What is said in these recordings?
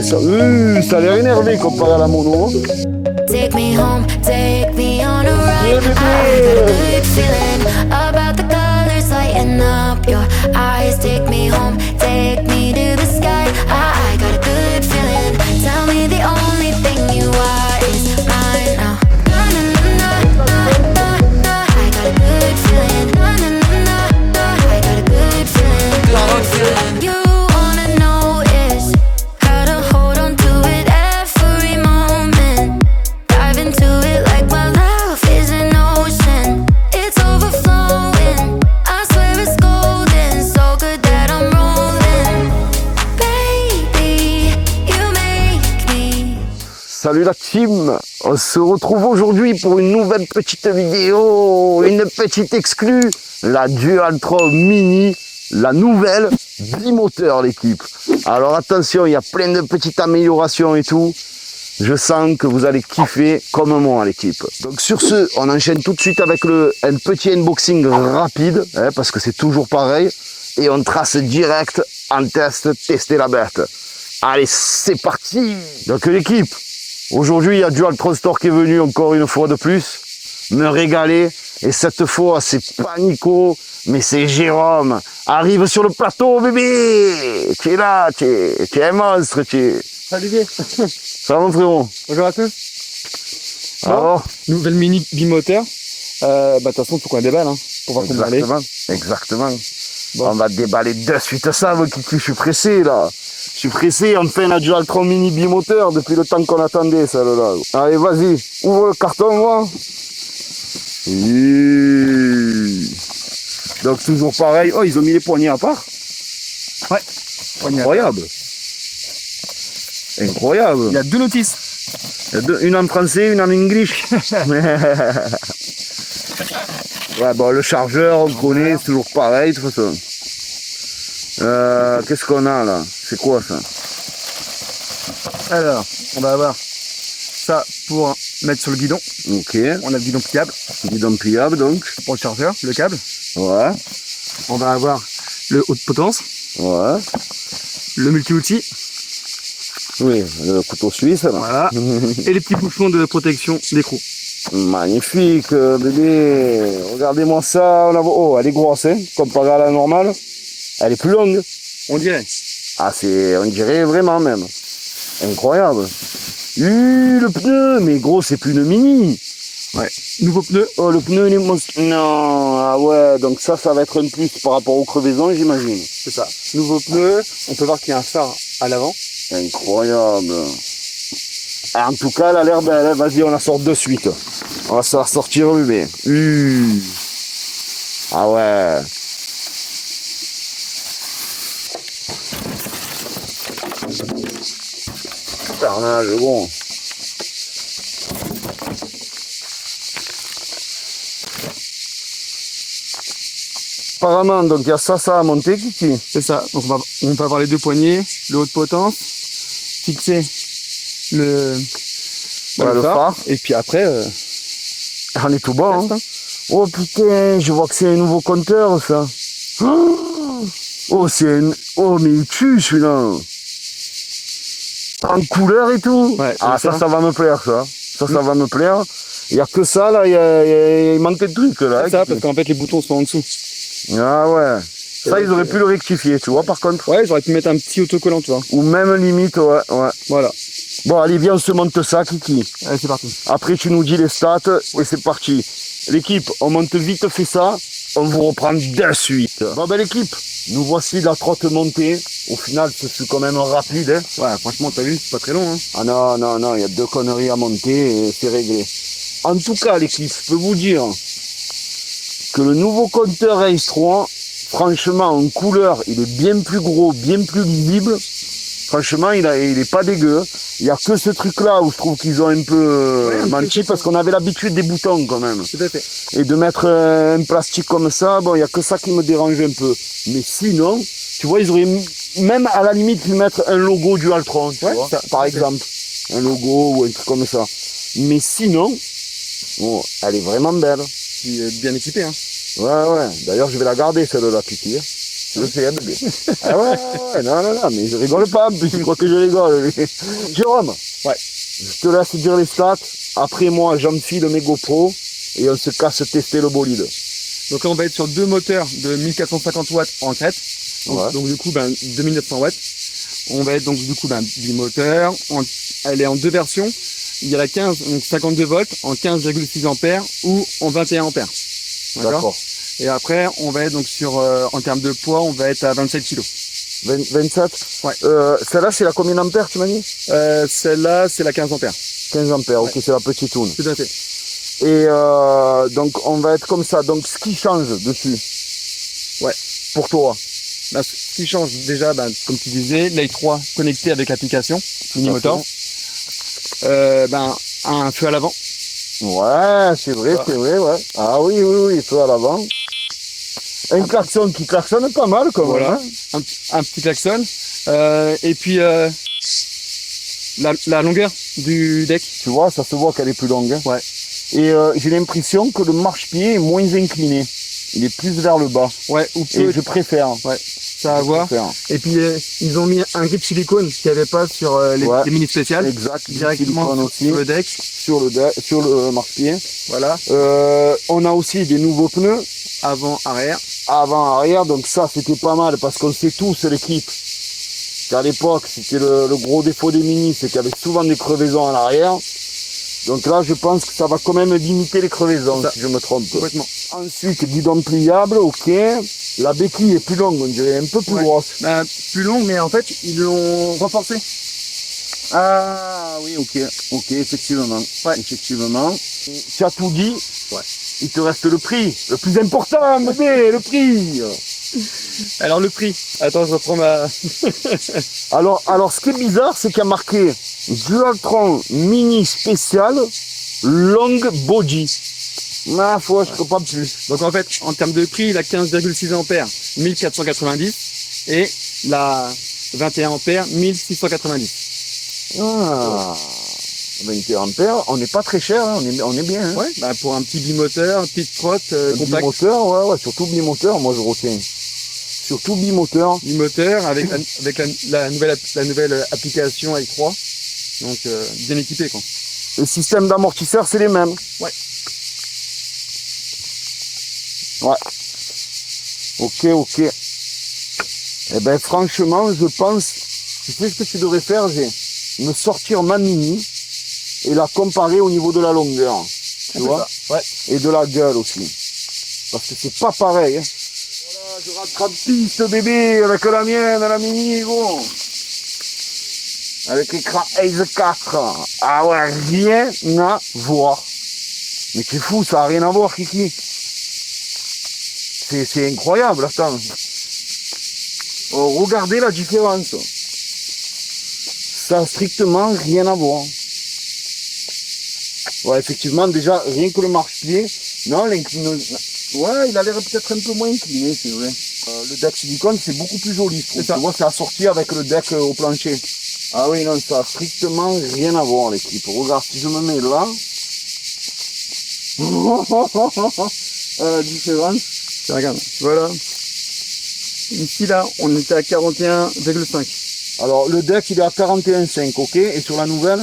ça. Ça a l'air énervé comparé à la mono. Take me home, take me on a ride. I got a good feeling about the colors lighting up your eyes. Take me home, take me to the sky. I got a good feeling. Tell me the only thing you are is mine now. Na na na na na na. I got a good feeling. Na na na na na. I got a good feeling. Good feeling. You wanna know is how to hold on to it every moment. Dive into it like my love is an ocean. It's overflowing. I swear it's golden. So good that I'm rolling. Baby, you make me. Salut la team, on se retrouve aujourd'hui pour une nouvelle petite vidéo, une petite exclue, la Dualtron Mini, la nouvelle bimoteur l'équipe. Alors attention, il y a plein de petites améliorations et tout. Je sens que vous allez kiffer comme moi l'équipe. Donc sur ce, on enchaîne tout de suite avec un petit unboxing rapide, parce que c'est toujours pareil. Et on trace direct en tester la bête. Allez, c'est parti. Donc l'équipe, aujourd'hui il y a Dualtron Store qui est venu encore une fois de plus me régaler. Et cette fois, c'est pas Nico, mais c'est Jérôme. Arrive sur le plateau, bébé. Tu es là, tu es un monstre, tu es... Salut bien. Ça va mon frérot? Bonjour à tous. Alors, Nouvelle mini bimoteur. De toute façon, il faut qu'on déballe pour voir comment elle est. exactement. Bon. On va déballer de suite ça, mon kiki. Je suis pressé là. Je suis pressé, enfin la Dualtron Mini bimoteur depuis le temps qu'on attendait celle-là. Allez, vas-y, ouvre le carton, moi. Donc toujours pareil. Oh, ils ont mis les poignées à part. Ouais. Incroyable. Incroyable. Il y a deux notices. Il y a une en français, une en anglais. Ouais, bon, le chargeur, on connaît, c'est toujours pareil de toute façon. Qu'est-ce qu'on a là? C'est quoi ça? Alors, on va avoir ça pour mettre sur le guidon. Ok. On a le guidon pliable Guidon pliable donc. pour le chargeur, le câble. Ouais. On va avoir le haute potence, Ouais. le multi-outil, Oui, le couteau suisse là. voilà, et les petits bouchons de protection d'écrou. Magnifique, bébé. Regardez-moi ça. Oh, elle est grosse, hein, comparé à la normale. Elle est plus longue. On dirait. Ah, on dirait vraiment même. Incroyable. Le pneu, mais gros, c'est plus une mini. Ouais. Nouveau pneu. Oh, le pneu, il est monstre. Non, ah ouais, donc ça va être un plus par rapport aux crevaisons, j'imagine. C'est ça. Nouveau pneu. On peut voir qu'il y a un phare à l'avant. Incroyable. Ah, en tout cas, elle a l'air belle. Hein. Vas-y, on la sort de suite. On va se la sortir, bébé. Ah ouais. Carnage, bon. Apparemment, donc il y a ça à monter, Kiki. C'est ça. Donc on peut avoir les deux poignées, le haute potence, fixer le phare. Et puis après, On est tout bon. Hein. Oh putain, je vois que c'est un nouveau compteur, ça. Oh, oh, mais il tue celui-là. En couleur et tout. Ouais, ah, ça va me plaire, ça. Ça va me plaire. Il n'y a que ça, là. Il manque de trucs, là. c'est ça, parce qu'en fait, les boutons sont en dessous. Ah ouais. Ça, ils auraient pu le rectifier, tu vois, par contre. Ouais, j'aurais pu mettre un petit autocollant, tu vois. Ou même limite, ouais. Voilà. Bon, allez, viens, on se monte ça, Kiki. Allez, c'est parti. Après, tu nous dis les stats et c'est parti. L'équipe, on monte vite fait ça. On vous reprend de suite. Bon, ben l'équipe, nous voici la trotte montée. Au final, ce fut quand même rapide. Hein. Ouais, franchement, t'as vu, c'est pas très long. Hein. Ah non, il y a deux conneries à monter et c'est réglé. En tout cas, l'équipe, je peux vous dire que le nouveau compteur Race 3, franchement, en couleur, il est bien plus gros, bien plus visible. Franchement, il est pas dégueu. Il y a que ce truc-là où je trouve qu'ils ont un peu menti parce qu'on avait l'habitude des boutons quand même. Tout à fait. Et de mettre un plastique comme ça, bon, il y a que ça qui me dérange un peu. Mais sinon, tu vois, ils auraient même à la limite pu mettre un logo Dualtron, tu vois, ça, par exemple. Un logo ou un truc comme ça. Mais sinon, bon, elle est vraiment belle. Puis bien équipé, hein. Ouais. D'ailleurs, je vais la garder, celle-là, Kiki. Je sais, bébé. Ah ouais, non, mais je rigole pas, en plus, tu crois que je rigole. Jérôme, Ouais. je te laisse dire les stats. Après moi, j'enfile mes GoPro et on se casse tester le bolide. Donc là, on va être sur deux moteurs de 1450 watts en crête. Donc, Ouais. donc du coup, 2900 watts. On va être donc du coup bimoteur. Elle est en deux versions. Il y a la 15, donc 52 volts en 15,6 ampères ou en 21 ampères. D'accord. Et après, on va être donc sur, en termes de poids, on va être à 27 kg. 27. Ouais. Celle-là, c'est la combien d'ampères, tu m'as dit? Celle-là, c'est la 15 ampères. 15 ampères, ok, Ouais. c'est la petite toune. Tout à fait. Et donc, on va être comme ça. Donc, ce qui change dessus. Ouais. Pour toi. Là, ce qui change déjà, comme tu disais, l'I 3 connecté avec l'application Unimotor. Un feu à l'avant. Ouais, c'est vrai, ouais. Ah oui, feu à l'avant. Un klaxon qui klaxonne pas mal, comme Voilà. hein. Un petit klaxon. Et puis la longueur du deck. Tu vois, ça se voit qu'elle est plus longue. Hein. Ouais. Et j'ai l'impression que le marchepied est moins incliné. Il est plus vers le bas. Ouais, ou Et peu, je préfère. ouais, ça à voir. préfère. Et puis ils ont mis un grip silicone qu'il n'y avait pas sur Ouais. les mini spéciales. Exact. Directement Silicone aussi sur le deck. sur le marchepied. Voilà. On a aussi des nouveaux pneus Avant, arrière. avant, arrière. Donc ça, c'était pas mal parce qu'on sait tous l'équipe. Qu'à l'époque, c'était le gros défaut des Mini, c'est qu'il y avait souvent des crevaisons à l'arrière. Donc là, je pense que ça va quand même limiter les crevaisons, Ça. si je me trompe. Complètement. Ensuite, guidon pliable, ok. La béquille est plus longue, on dirait un peu plus Ouais. grosse. Plus long, mais en fait, ils l'ont renforcé. Ah oui, ok, effectivement. Ouais. Effectivement. Tu as tout dit. Ouais. Il te reste le prix. Le plus important, bébé, le prix. Alors le prix. Attends, je reprends ma... Alors, ce qui est bizarre, c'est qu'il y a marqué Dualtron Mini Spécial Long Body. Ma foi, je ne peux pas plus. Donc en fait, en termes de prix, la 15,6 ampères, 1490 et la 21 ampères, 1690. Ah, 21 ampères, on n'est pas très cher, hein, on est bien. Hein. Ouais, pour un petit bimoteur, une petite trotte Un compact. bimoteur, ouais, surtout bimoteur, moi je retiens. Surtout bimoteur. Bimoteur avec la nouvelle application i 3. Donc bien équipé quoi. Le système d'amortisseur, c'est les mêmes. Ouais. Ouais. Ok. Eh ben franchement, je pense, tu sais ce que tu devrais faire, me sortir ma Mini et la comparer au niveau de la longueur. Tu vois? Ouais. Et de la gueule aussi. Parce que c'est pas pareil. Hein. Voilà, je rattrape piste bébé avec la mienne, la Mini, bon. Avec l'écran Ace 4. Ah ouais, rien à voir. Mais c'est fou, ça a rien à voir, Kiki. C'est incroyable, attends. Oh, regardez la différence. Ça a strictement rien à voir. Ouais, effectivement, déjà, rien que le marche-pied. Non, l'inclinaison. Ouais, il a l'air peut-être un peu moins incliné, c'est vrai. Le deck silicone, c'est beaucoup plus joli, je trouve. C'est ça. Tu vois, c'est assorti avec le deck au plancher. Ah oui, non, ça a strictement rien à voir, l'équipe. Regarde, si je me mets là. Différence. Regarde, voilà. Ici là, on était à 41,5. Alors, le deck, il est à 41,5, ok? Et sur la nouvelle?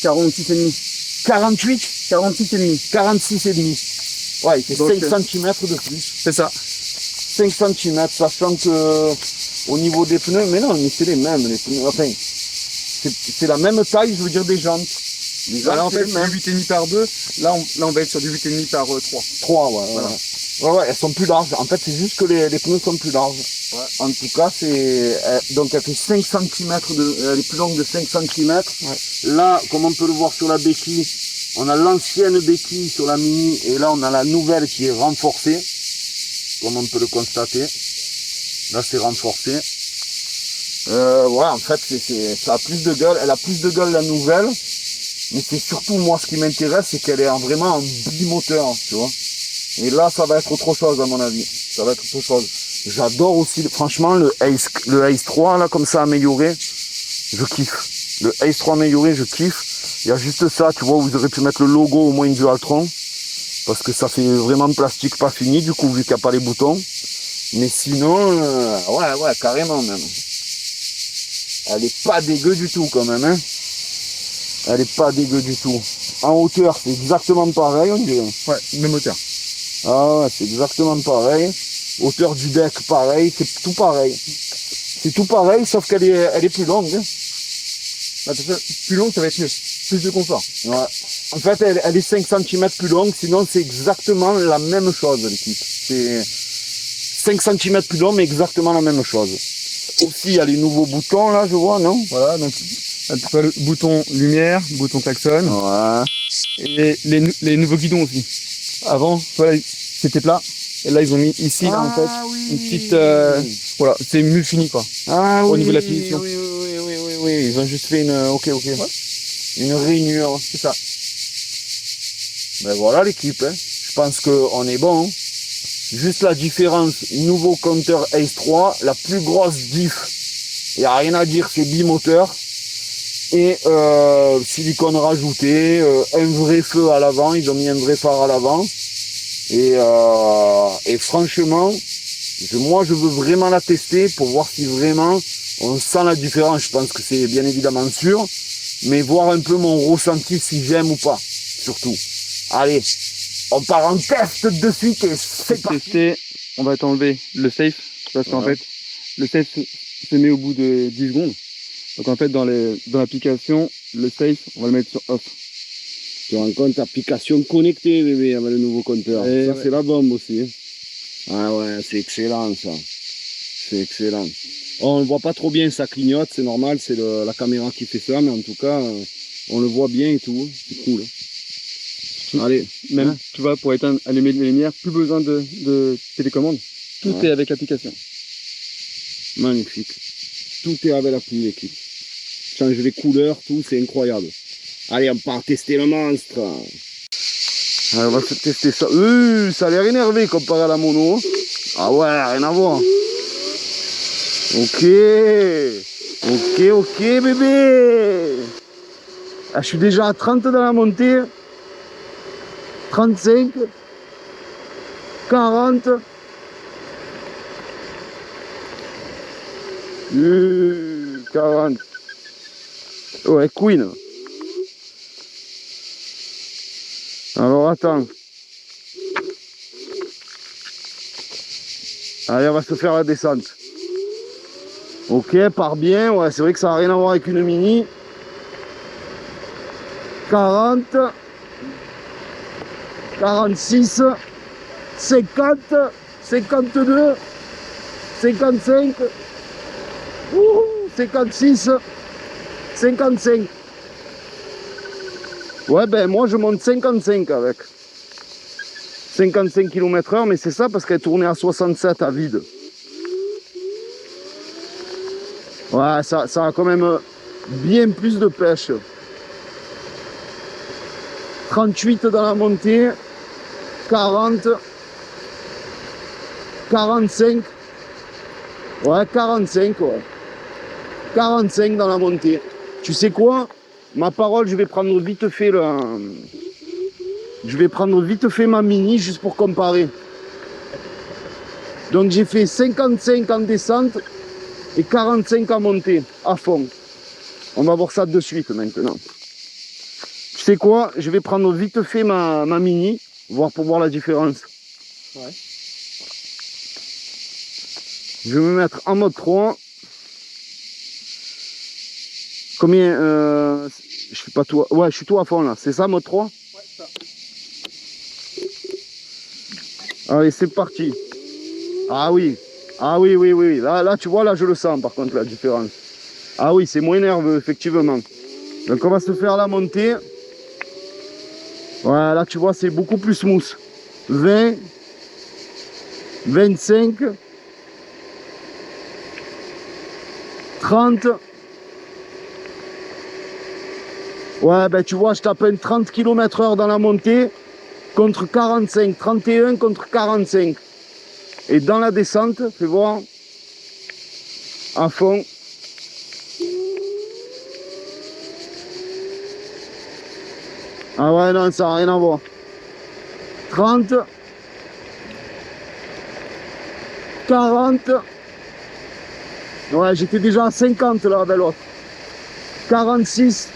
46,5. 48? 46,5. 46,5. Ouais, il fait Donc, 5 cm de plus. C'est ça. 5 cm, sachant que au niveau des pneus, mais non, mais c'est les mêmes, les pneus. Enfin, c'est la même taille, je veux dire, des jantes. Les jantes, Là en c'est fait, les c'est mêmes. du 8,5 par 2. Là, on va être sur du 8,5 par 3. 3, ouais, Voilà. Ouais, elles sont plus larges. En fait, c'est juste que les pneus sont plus larges. Ouais. En tout cas, donc elle fait 5 cm elle est plus longue de 5 cm. Ouais. Là, comme on peut le voir sur la béquille, on a l'ancienne béquille sur la Mini et là on a la nouvelle qui est renforcée, comme on peut le constater. Là, c'est renforcé. Ouais, en fait, ça a plus de gueule. Elle a plus de gueule la nouvelle, mais c'est surtout moi ce qui m'intéresse, c'est qu'elle est vraiment en bimoteur, tu vois. Et là, ça va être autre chose à mon avis. Ça va être autre chose. J'adore aussi, franchement, le Ace 3 là, comme ça amélioré, je kiffe. Le Ace 3 amélioré, je kiffe. Il y a juste ça, tu vois, vous aurez pu mettre le logo au moins Dualtron, parce que ça fait vraiment plastique pas fini, du coup, vu qu'il n'y a pas les boutons. Mais sinon, ouais, carrément même. Elle est pas dégueu du tout quand même, hein. Elle est pas dégueu du tout. En hauteur, c'est exactement pareil, on dirait. Ouais, même hauteur. Ah ouais, c'est exactement pareil. Hauteur du deck, pareil, c'est tout pareil. C'est tout pareil, sauf qu'elle est plus longue. Hein. Plus long, ça va être mieux. Plus de confort. Ouais. En fait, elle est 5 cm plus longue, sinon c'est exactement la même chose, l'équipe. C'est 5 cm plus long, mais exactement la même chose. Aussi, il y a les nouveaux boutons, là, je vois, non? Voilà, donc le bouton lumière, bouton klaxon, Ouais. et les nouveaux guidons aussi. Avant, voilà, c'était plat, et là ils ont mis ici, là, en fait, une petite... voilà, c'est mieux fini, quoi. Ah Au oui, niveau de la finition. Oui, ils ont juste fait une... Ok. Ouais. Une rainure. C'est ça. Ben voilà l'équipe, hein. Je pense qu'on est bon. Hein. Juste la différence, nouveau compteur Ace 3, la plus grosse diff, il n'y a rien à dire, c'est bimoteur. Et silicone rajouté, un vrai feu à l'avant, ils ont mis un vrai phare à l'avant. Et franchement, moi je veux vraiment la tester pour voir si vraiment on sent la différence. Je pense que c'est bien évidemment sûr, mais voir un peu mon ressenti si j'aime ou pas, surtout. Allez, on part en test de suite et c'est Pour parti. tester, on va t'enlever le safe, parce qu'en fait, le safe se met au bout de 10 secondes. Donc en fait, dans l'application, le safe, on va le mettre sur off. Tu rends compte, application connectée, bébé, avec le nouveau compteur. Et ça, ouais. c'est la bombe aussi. Hein. Ah ouais, c'est excellent, ça. C'est excellent. Oh, on ne voit pas trop bien, ça clignote, c'est normal, c'est la caméra qui fait ça, mais en tout cas, on le voit bien et tout. C'est cool. Allez, Même, hein. tu vois, pour éteindre, allumer les lumières, plus besoin de télécommande. Tout Ouais. est avec l'application. Magnifique. Tout est avec l'appli, l'équipe. Change les couleurs, tout, c'est incroyable. Allez, on part tester le monstre. Allez, on va tester ça. Ça a l'air énervé comparé à la mono. Ah ouais, rien à voir. Ok, bébé. Ah, je suis déjà à 30 dans la montée. 35. 40. 40. Ouais, Queen. Alors attends. Allez, on va se faire la descente. Ok, part bien. Ouais, c'est vrai que ça n'a rien à voir avec une mini. 40. 46. 50. 52. 55. 56. 55. Ouais, ben moi je monte 55 avec. 55 km/h, mais c'est ça parce qu'elle tournait à 67 à vide. Ouais, ça a quand même bien plus de pêche. 38 dans la montée. 40. 45. Ouais, 45, ouais. 45 dans la montée. Tu sais quoi? Ma parole, je vais prendre vite fait ma mini juste pour comparer. Donc j'ai fait 55 en descente et 45 en montée, à fond. On va voir ça de suite maintenant. Tu sais quoi? Je vais prendre vite fait ma mini, pour voir la différence. Ouais. Je vais me mettre en mode 3. Combien je suis pas tout. Ouais, je suis tout à fond là. C'est ça, mode 3? Ouais, ça. Allez, c'est parti. Ah oui. Ah oui. Là, tu vois, là, je le sens par contre, la différence. Ah oui, c'est moins nerveux, effectivement. Donc, on va se faire la montée. Ouais, là, tu vois, c'est beaucoup plus smooth. 20. 25. 30. Ouais, ben tu vois, je tape un 30 km/h dans la montée contre 45, 31 contre 45. Et dans la descente, fais voir, à fond. Ah ouais, non, ça n'a rien à voir. 30. 40. Ouais, j'étais déjà à 50 là avec l'autre. 46,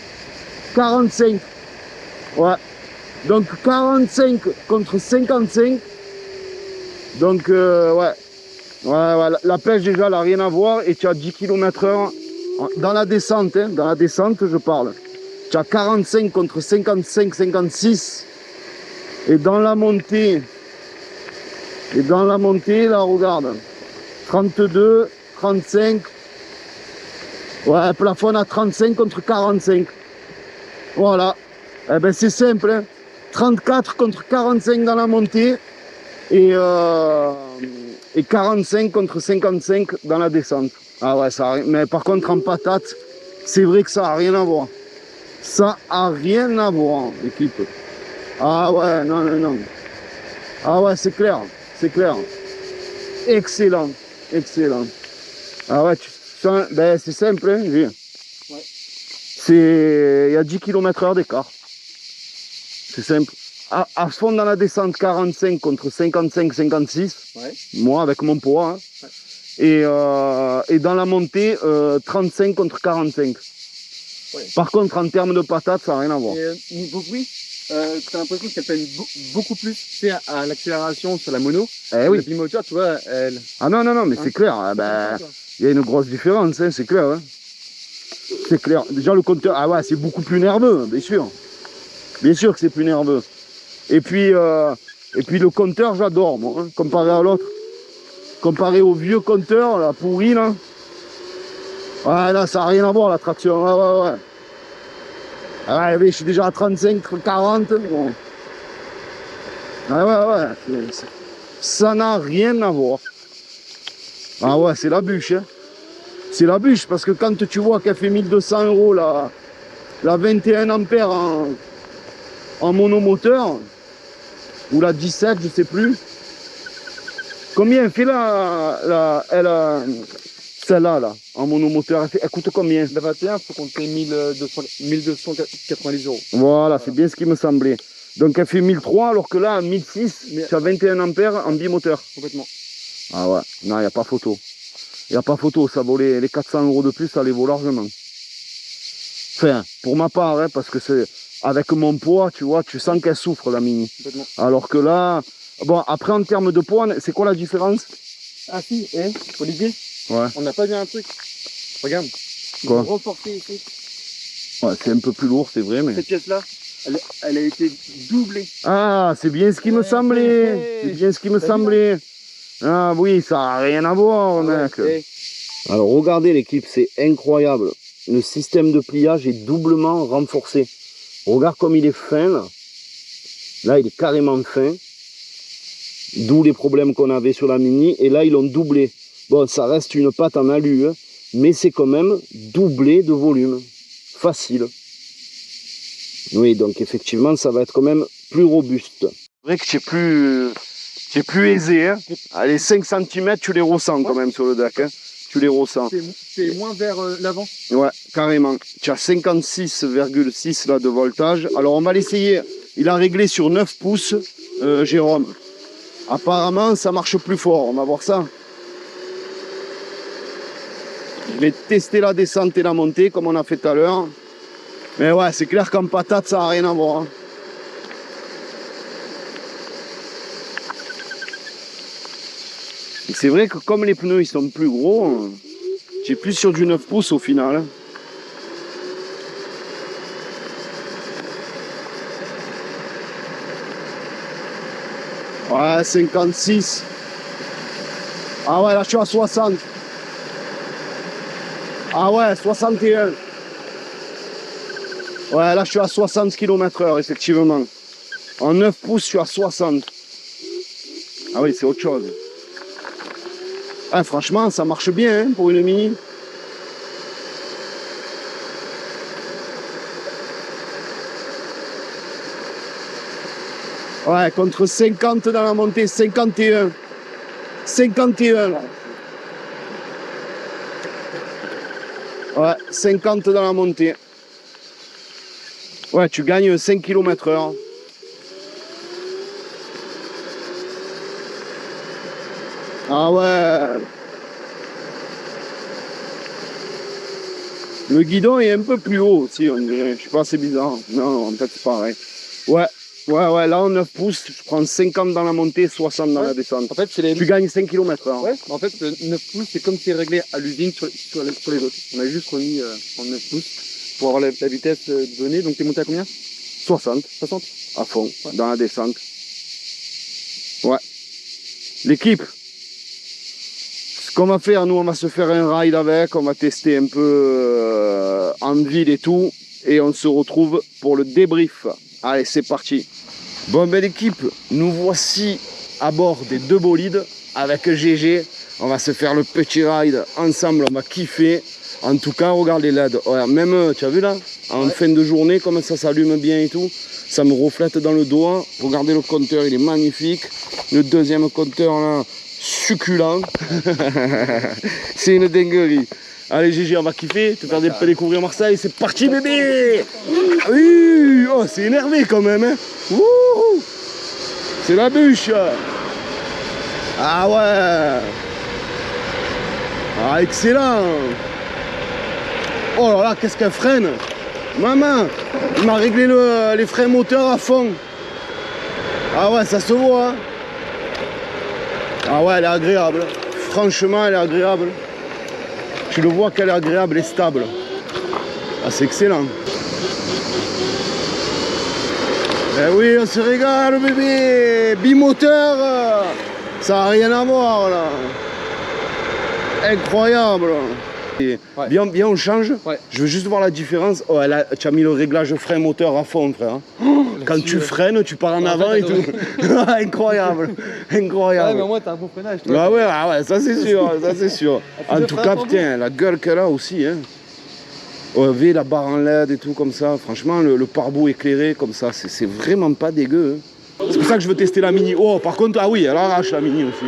45. Ouais. Donc 45 contre 55. Donc ouais. Ouais, la pêche déjà elle n'a rien à voir et tu as 10 km/h dans la descente, hein, dans la descente je parle. Tu as 45 contre 55, 56 et dans la montée, là regarde, 32, 35, ouais, plafond à 35 contre 45. Voilà, eh ben c'est simple, hein. 34 contre 45 dans la montée et 45 contre 55 dans la descente. Ah ouais, ça a rien... Mais par contre en patate, c'est vrai que ça n'a rien à voir. Ça a rien à voir, l'équipe. Ah ouais, non, non, non. Ah ouais, c'est clair, c'est clair. Excellent, excellent. Ah ouais, ben, c'est simple, hein, Gilles. Ouais. Il y a 10 km/h d'écart. C'est simple. À fond dans la descente, 45 contre 55, 56. Ouais. Moi, avec mon poids. Hein. Ouais. Et dans la montée, 35 contre 45. Ouais. Par contre, en termes de patates, ça n'a rien à voir. Et niveau bruit, t'as l'impression qu'elle peine beaucoup plus à l'accélération sur la mono. Eh oui. Le bimoteur, tu vois, elle... Ah non, non, non, mais hein, c'est clair. Ben, il y a une grosse différence, hein, c'est clair. Hein. C'est clair. Déjà, le compteur, ah ouais, c'est beaucoup plus nerveux, bien sûr. Bien sûr que c'est plus nerveux. Et puis le compteur, j'adore, moi, hein, comparé à l'autre. Comparé au vieux compteur, la pourri, là. Ouais, là, ça n'a rien à voir, la traction. Ouais, ouais, ouais. Ah ouais, je suis déjà à 35, 40. Bon. Ah ouais, ouais. Ça n'a rien à voir. Ah ouais, c'est la bûche, hein. C'est la bûche, parce que quand tu vois qu'elle fait 1200 € la 21 ampères en monomoteur, ou la 17, je sais plus. Combien fait celle-là, là, en monomoteur, elle coûte combien? La 21, il faut compter 1290 €. Voilà, c'est bien ce qui me semblait. Donc elle fait 1003, alors que là, 1006, tu as 21 ampères en bimoteur. Complètement. Ah ouais, non, il n'y a pas photo. Il n'y a pas photo, ça vaut les 400 € de plus, ça les vaut largement. Enfin, pour ma part, hein, parce que c'est avec mon poids, tu vois, tu sens qu'elle souffre, la Mini. Alors que là, bon, après en termes de poids, c'est quoi la différence? Ah si, Olivier, ouais. On n'a pas vu un truc. Regarde, quoi? Renforcé ici. Ouais, c'est un peu plus lourd, c'est vrai, mais... Cette pièce-là, elle a été doublée. Ah, c'est bien ce qui me semblait. C'est bien ce qui me semblait. Ah oui, ça n'a rien à voir, mec. Alors regardez l'équipe, c'est incroyable. Le système de pliage est doublement renforcé. Regarde comme il est fin là. Là il est carrément fin. D'où les problèmes qu'on avait sur la Mini. Et là ils l'ont doublé. Bon, ça reste une patte en alu, hein, mais c'est quand même doublé de volume. Facile. Oui, donc effectivement ça va être quand même plus robuste. C'est vrai que c'est plus aisé. Hein. Allez, 5 cm tu les ressens quand même sur le deck. Hein. Tu les ressens. C'est moins vers l'avant. Ouais, carrément. Tu as 56,6 là de voltage. Alors on va l'essayer. Il a réglé sur 9 pouces, Jérôme. Apparemment, ça marche plus fort. On va voir ça. Je vais tester la descente et la montée comme on a fait tout à l'heure. Mais ouais, c'est clair qu'en patate, ça n'a rien à voir. Hein. C'est vrai que comme les pneus ils sont plus gros, j'ai plus sur du 9 pouces au final. Ouais, 56. Ah ouais, là je suis à 60. Ah ouais, 61. Ouais, là je suis à 60 km/h effectivement. En 9 pouces, je suis à 60. Ah oui, c'est autre chose. Ah, franchement, ça marche bien hein, pour une Mini. Ouais, contre 50 dans la montée, 51. 51 là. Ouais, 50 dans la montée. Ouais, tu gagnes 5 km/h. Ah ouais. Le guidon est un peu plus haut aussi, on dirait. Je sais pas, c'est bizarre. Non, en fait, c'est pareil. Ouais. Ouais, là, en 9 pouces, je prends 50 dans la montée, 60 dans la descente. En fait, c'est les... Tu gagnes 5 km/h. Ouais, en fait, le 9 pouces, c'est comme c'est réglé à l'usine sur les autres. On a juste remis en 9 pouces pour avoir la vitesse donnée. Donc, t'es monté à combien? 60. 60 À fond, dans la descente. Ouais. L'équipe. Ce qu'on va faire, nous, on va se faire un ride avec. On va tester un peu en ville et tout. Et on se retrouve pour le débrief. Allez, c'est parti. Bon, ben l'équipe, nous voici à bord des 2 bolides avec GG. On va se faire le petit ride ensemble, on va kiffer. En tout cas, regarde les LED. Ouais, même, tu as vu là, en fin de journée, comment ça s'allume bien et tout. Ça me reflète dans le doigt. Regardez le compteur, il est magnifique. Le deuxième compteur là, succulent. C'est une dinguerie. Allez GG, on va kiffer, te faire découvrir Marseille, c'est parti bébé. Oui, oh c'est énervé quand même, hein. Wouhou. C'est la bûche. Ah ouais. Ah excellent. Oh là là, qu'est-ce qu'elle freine. Maman, il m'a réglé les freins moteurs à fond. Ah ouais, ça se voit, hein. Ah ouais, elle est agréable. Franchement, elle est agréable. Tu le vois qu'elle est agréable et stable. Ah, c'est excellent. Eh oui, on se régale, bébé. Bimoteur, ça n'a rien à voir, là. Incroyable. Et Ouais. Bien, on change. Ouais. Je veux juste voir la différence. Oh, tu as mis le réglage frein moteur à fond, frère. Quand tu freines, tu pars en avant et tout. Incroyable. Incroyable. Ouais, mais au moins, t'as un bon freinage. Toi. Ah ouais, ça c'est sûr, ça c'est sûr. En tout cas, putain, la gueule qu'elle a aussi, hein. OV, la barre en LED et tout comme ça, franchement, le pare-boue éclairé comme ça, c'est vraiment pas dégueu. Hein. C'est pour ça que je veux tester la Mini. Oh, par contre, ah oui, elle arrache la Mini aussi.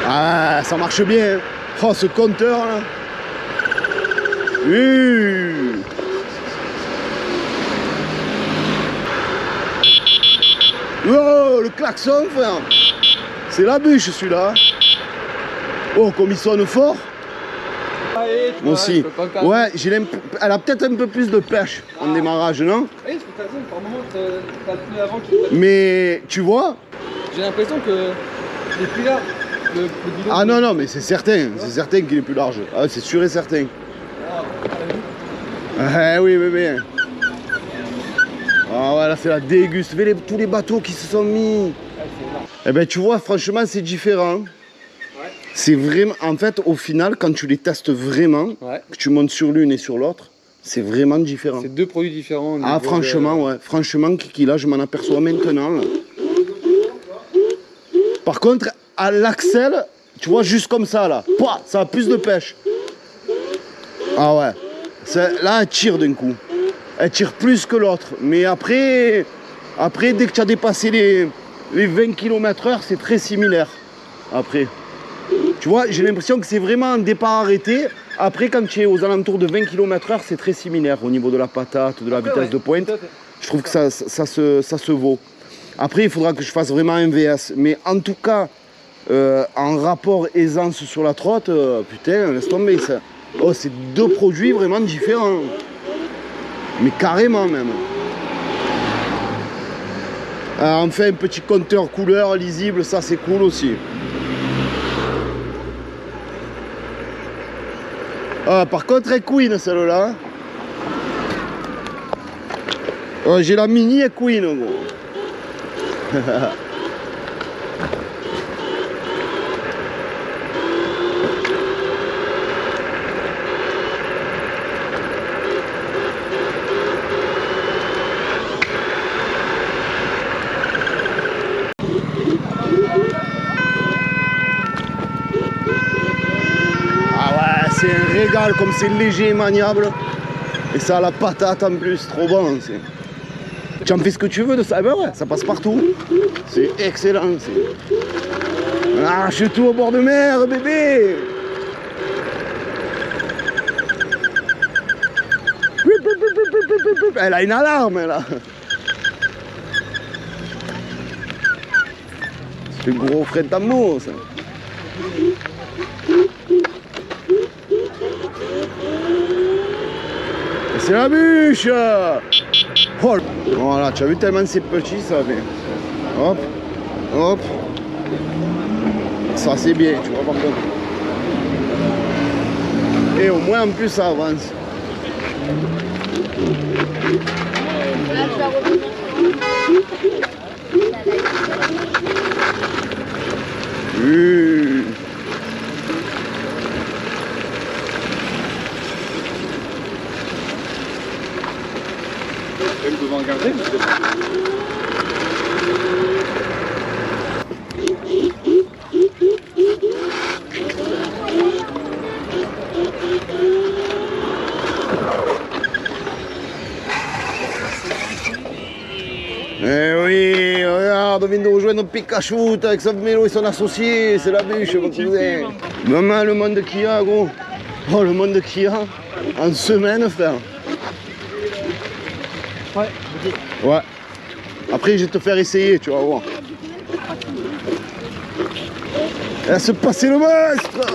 Ah, ça marche bien. Hein. Oh, ce compteur là. Oui. Oh, le klaxon, frère. C'est la bûche, celui-là. Oh, comme il sonne fort. Allez, Moi aussi. Ouais, elle a peut-être un peu plus de pêche en démarrage, non? Oui, parce que t'as raison, par moment, t'as le pneu avant qui... Mais, tu vois? J'ai l'impression que les plus larges, le bidon... Ah non, mais c'est certain qu'il est plus large. Ah, c'est sûr et certain. Ah oui, bébé. Ah ouais, là c'est la déguste. Tous les bateaux qui se sont mis. Eh ben tu vois, franchement c'est différent. C'est vraiment, en fait, au final, quand tu les testes vraiment, que tu montes sur l'une et sur l'autre, c'est vraiment différent. C'est 2 produits différents. Ah franchement, ouais. Franchement, Kiki, là, je m'en aperçois maintenant. Là. Par contre, à l'axel, tu vois, juste comme ça, là, pouah, ça a plus de pêche. Ah ouais. Là, elle tire d'un coup. Elle tire plus que l'autre. Mais après, dès que tu as dépassé les 20 km/h, c'est très similaire. Après. Tu vois, j'ai l'impression que c'est vraiment un départ arrêté. Après, quand tu es aux alentours de 20 km/h, c'est très similaire au niveau de la patate, de la vitesse de pointe. Je trouve que ça se vaut. Après, il faudra que je fasse vraiment un VS. Mais en tout cas, en rapport aisance sur la trotte, putain, laisse tomber ça. Oh, c'est 2 produits vraiment différents. Mais carrément même. Alors, enfin, un petit compteur couleur lisible, ça c'est cool aussi. Ah, par contre, elle queen celle-là. Oh, j'ai la Mini et queen, gros. C'est un régal, comme c'est léger et maniable. Et ça a la patate en plus, trop bon. Tu en fais ce que tu veux de ça. Eh ben ouais, ça passe partout. C'est excellent. Arrache tout au bord de mer, bébé. Elle a une alarme, là. Le gros frais d'amour, ça. C'est la bûche. Oh, voilà, tu as vu tellement c'est petit, ça fait. Hop, hop. Ça c'est bien, tu vois par contre. Et au moins en plus ça avance. Elle devant garder. Eh oui, regarde, on vient de rejoindre Pikachu avec son vélo et son associé, c'est la bûche, mon cousin. Maman, le monde qu'il y a, gros. Oh, le monde qu'il y a en semaine, frère. Ouais. Ouais. Après, je vais te faire essayer, tu vas voir. Laisse passer le monstre.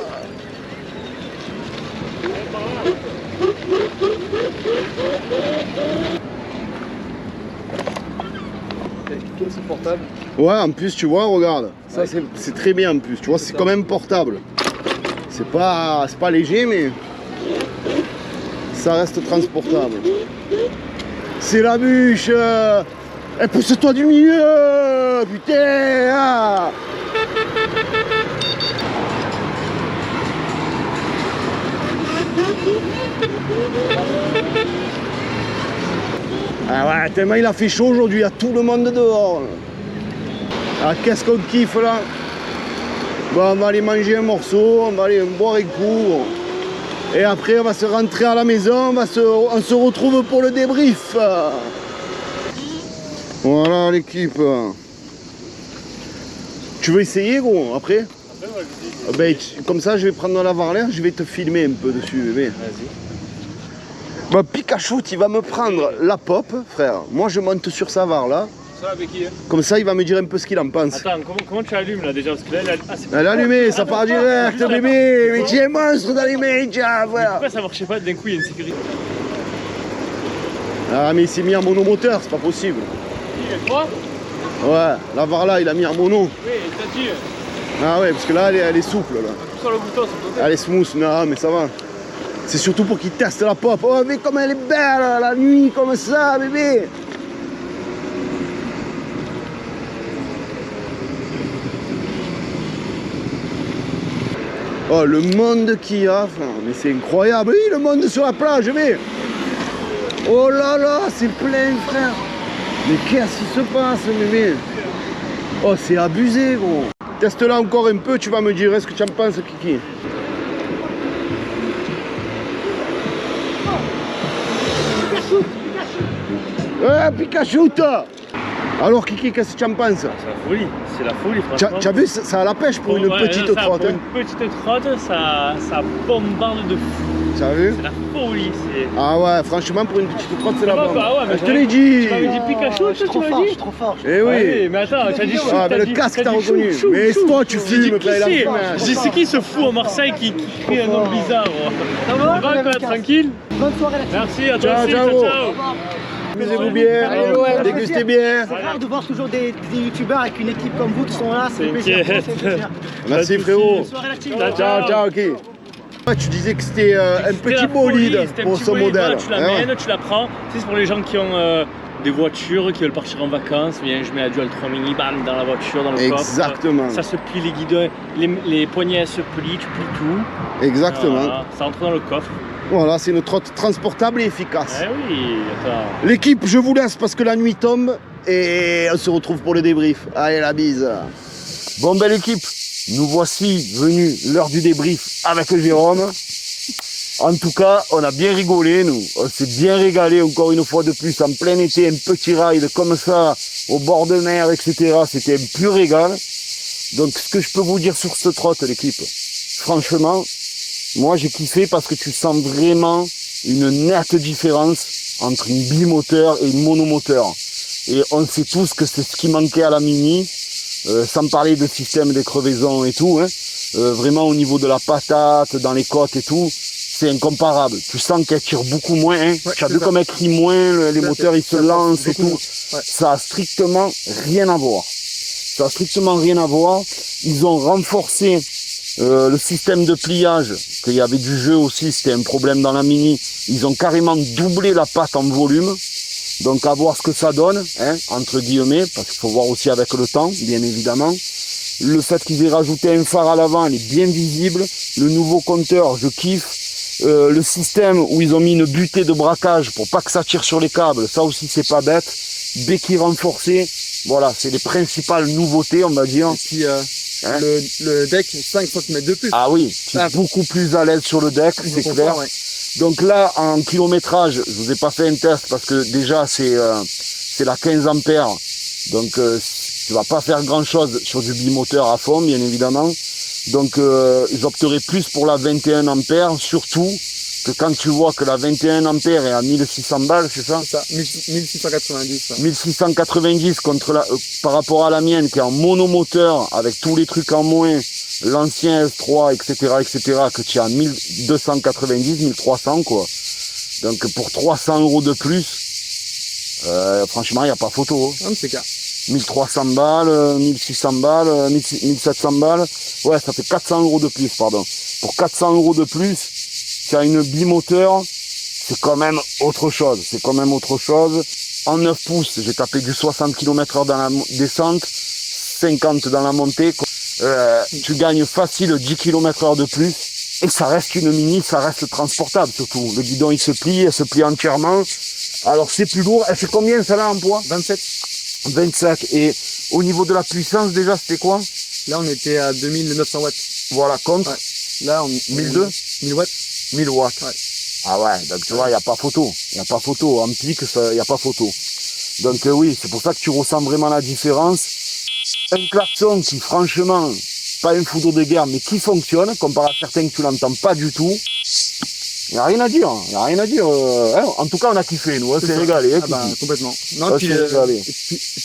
C'est portable. Ouais, en plus, tu vois, regarde. Ça, c'est très bien en plus. Tu vois, c'est quand même portable. C'est pas léger, mais ça reste transportable. C'est la bûche. Et pousse-toi du milieu. Putain. Ah. Ah ouais, tellement il a fait chaud aujourd'hui, il y a tout le monde dehors. Ah, qu'est-ce qu'on kiffe là. Bon, on va aller manger un morceau, on va aller boire un coup. Et après on va se rentrer à la maison, on se retrouve pour le débrief. Voilà l'équipe. Tu veux essayer gros après? Ben, comme ça je vais prendre la varlère, je vais te filmer un peu dessus bébé. Vas-y. Bah, Pikachu, tu vas me prendre la pop, frère. Moi, je monte sur sa var là. Ça avec qui? Comme ça, il va me dire un peu ce qu'il en pense. Attends, comment tu allumes là déjà? Parce que là, Elle est allumée, ça part direct, bébé. Mais tu es monstre d'allumer, tiens, voilà. pourquoi ça marchait pas d'un coup? Il y a une sécurité. Ah, mais il s'est mis en monomoteur, c'est pas possible. Il est quoi? Ouais, la var là, il a mis en mono. Oui, t'as dit. Ah ouais, parce que là, elle est souple là. Sur le bouton, c'est peut-être. Elle est smooth, non, mais ça va. C'est surtout pour qu'il teste la pop. Oh, mais comme elle est belle la nuit, comme ça, bébé. Oh, le monde qu'il y a, frère. Mais c'est incroyable. Oui, le monde sur la plage, mais. Oh là là, c'est plein, frère. Mais qu'est-ce qui se passe, bébé? Oh, c'est abusé, gros. Teste-la encore un peu, tu vas me dire, est-ce que tu en penses, Kiki? Ouais, Pikachu, toi. Alors Kiki, qu'est-ce que tu en penses? C'est la folie, c'est la folie franchement. Tu as vu, ça a la pêche pour une petite ça, trotte. Pour Hein. une petite trotte, ça bombarde de fou. Tu as vu? C'est la folie. Ah ouais, franchement, pour une petite trotte, c'est la Bah, bombe. bah ouais, mais je te l'ai dit. Tu m'avais dit Pikachu, toi, tu m'as dit? Je suis trop fort. Eh oui. Ouais, mais attends, tu as dit chou. Ah, mais le casque, t'as reconnu. Mais toi, tu fumes, Qui là, il a c'est? fumé. Je dis, c'est qui ce fou à Marseille qui crie un nom bizarre? Ça Ça va quoi, tranquille? Bonne soirée la team. Merci à toi Ciao, aussi, ciao. ciao, ciao. Amusez-vous bien, dégustez bien. C'est rare de voir toujours des youtubeurs avec une équipe comme vous qui sont là, c'est plaisir. T'inquiète. C'est plaisir. Merci frérot. Bonne soirée la team. Ciao, Ciao, ciao, ok. Ouais, tu disais que c'était un petit bolide pour ce modèle. Tu Hein, l'amènes, tu la prends. C'est pour les gens qui ont des voitures, qui veulent partir en vacances. Viens, je mets la Dual 3 Mini, bam, dans la voiture, dans le coffre. Exactement. Ça se plie les guidons, les poignées elles se plient, tu plies tout. Exactement. Voilà, ça entre dans le coffre. Voilà, c'est une trotte transportable et efficace. Eh oui, attends. L'équipe, je vous laisse parce que la nuit tombe et on se retrouve pour le débrief. Allez, la bise. Bon, belle équipe, nous voici venus l'heure du débrief avec Jérôme. En tout cas, on a bien rigolé, nous. On s'est bien régalé encore une fois de plus en plein été, un petit ride comme ça, au bord de mer, etc. C'était un pur régal. Donc, ce que je peux vous dire sur cette trotte, l'équipe, franchement, moi j'ai kiffé parce que tu sens vraiment une nette différence entre une bimoteur et une monomoteur. Et on sait tous que c'est ce qui manquait à la Mini. sans parler de système des crevaisons et tout, hein. Vraiment au niveau de la patate, dans les côtes et tout, c'est incomparable. Tu sens qu'elle tire beaucoup moins, hein. Ouais, Tu as c'est vu ça. comme elle crie moins, les moteurs ils se lancent et beaucoup tout. moins. Ouais. Ça a strictement rien à voir. Ça a strictement rien à voir. Ils ont renforcé le système de pliage, qu'il y avait du jeu aussi, c'était un problème dans la Mini. Ils ont carrément doublé la patte en volume. Donc à voir ce que ça donne, hein, entre guillemets, parce qu'il faut voir aussi avec le temps, bien évidemment. Le fait qu'ils aient rajouté un phare à l'avant, il est bien visible. Le nouveau compteur, je kiffe. Le système où ils ont mis une butée de braquage pour pas que ça tire sur les câbles, ça aussi c'est pas bête. Béquille renforcée, voilà, c'est les principales nouveautés, on va dire. Et puis le deck 5 cm de plus. Ah oui, tu es Ah. beaucoup plus à l'aise sur le deck, Plus de c'est confort, clair. ouais. Donc là, en kilométrage, je vous ai pas fait un test parce que déjà c'est la 15 ampères. Donc tu vas pas faire grand chose sur du bimoteur à fond, bien évidemment. Donc j'opterai plus pour la 21 ampères, surtout que quand tu vois que la 21 ampères est à 1600 balles, c'est ça? C'est ça, 1690. Ça. 1690 contre par rapport à la mienne qui est en monomoteur avec tous les trucs en moins, l'ancien S3, etc., que tu as à 1290, 1300 quoi. Donc pour 300 € de plus, franchement il n'y a pas photo. Hein. Ah, c'est clair. 1300 balles, 1600 balles, 1700 balles, ouais ça fait 400 € de plus, pardon. Pour 400 € de plus, tu as une bimoteur, c'est quand même autre chose, En 9 pouces, j'ai tapé du 60 km/h dans la descente, 50 dans la montée, tu gagnes facile 10 km/h de plus, et ça reste une Mini, ça reste transportable surtout. Le guidon il se plie, elle se plie entièrement, alors c'est plus lourd, elle fait combien celle-là en poids? 27. 25. Et au niveau de la puissance, déjà, c'était quoi? Là, on était à 2900 watts. Voilà, contre Ouais. Là, on 1002 1000 watts. 1000 watts. Ouais. Ah ouais, donc tu vois, il n'y a pas photo. Il n'y a pas photo. En pic, il n'y a pas photo. Donc oui, c'est pour ça que tu ressens vraiment la différence. Un klaxon qui, franchement, pas un foudre de guerre, mais qui fonctionne, comparé à certains que tu l'entends pas du tout. Il n'y a rien à dire, hein. En tout cas, on a kiffé, nous, hein, c'est ça. régalé. Hein, Ah bah, complètement. Non, Ah, puis, c'est régalé. et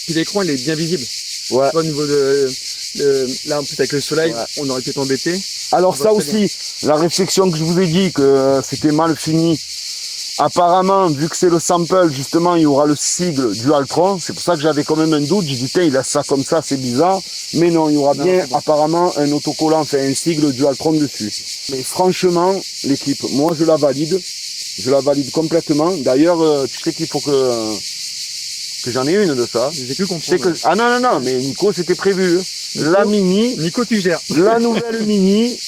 puis l'écran, il est bien visible. Ouais. Tu vois, au niveau là, en plus, avec le soleil, Ouais. on aurait pu t'embêter. Alors Ça ça va très aussi, la réflexion que je vous ai dit que c'était mal fini. Apparemment, vu que c'est le sample, justement, il y aura le sigle Dualtron. C'est pour ça que j'avais quand même un doute. J'ai dit, tiens, il laisse ça comme ça, c'est bizarre. Mais non, il y aura Non, bien c'est bon. apparemment un autocollant, enfin un sigle Dualtron dessus. Mais franchement, l'équipe, moi je la valide. Je la valide complètement. D'ailleurs, tu sais qu'il faut que j'en ai une de ça. J'ai pu Tu sais comprendre. que... Ah non, mais Nico, c'était prévu. La Mini, Nico, tu gères. la nouvelle Mini,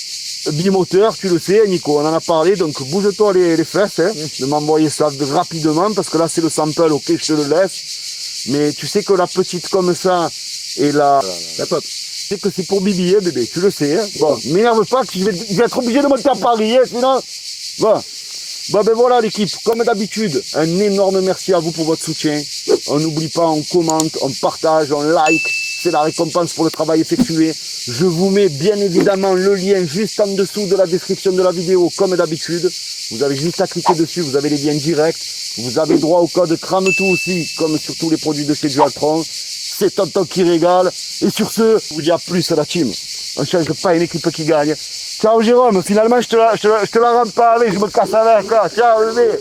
bimoteur, tu le sais, Nico, on en a parlé, donc bouge-toi les fesses, hein, de m'envoyer ça rapidement, parce que là c'est le sample, ok, je te le laisse. Mais tu sais que la petite comme ça, et la pop, tu sais que c'est pour Bibi, hein, bébé, tu le sais. Hein. Bon, m'énerve pas, que je vais être obligé de monter à Paris, hein, sinon... Bon, ben voilà l'équipe, comme d'habitude, un énorme merci à vous pour votre soutien. On n'oublie pas, on commente, on partage, on like. C'est la récompense pour le travail effectué. Je vous mets bien évidemment le lien juste en dessous de la description de la vidéo, comme d'habitude. Vous avez juste à cliquer dessus, vous avez les liens directs. Vous avez droit au code CRAMETOUT aussi, comme sur tous les produits de chez Dualtron. C'est Tonton qui régale. Et sur ce, je vous dis à plus à la team. On ne change pas une équipe qui gagne. Ciao Jérôme, finalement je te la rends pas avec, je me casse avec. Ciao bébé.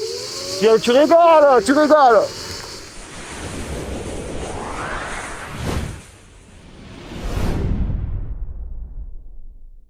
Tu régales, tu régales.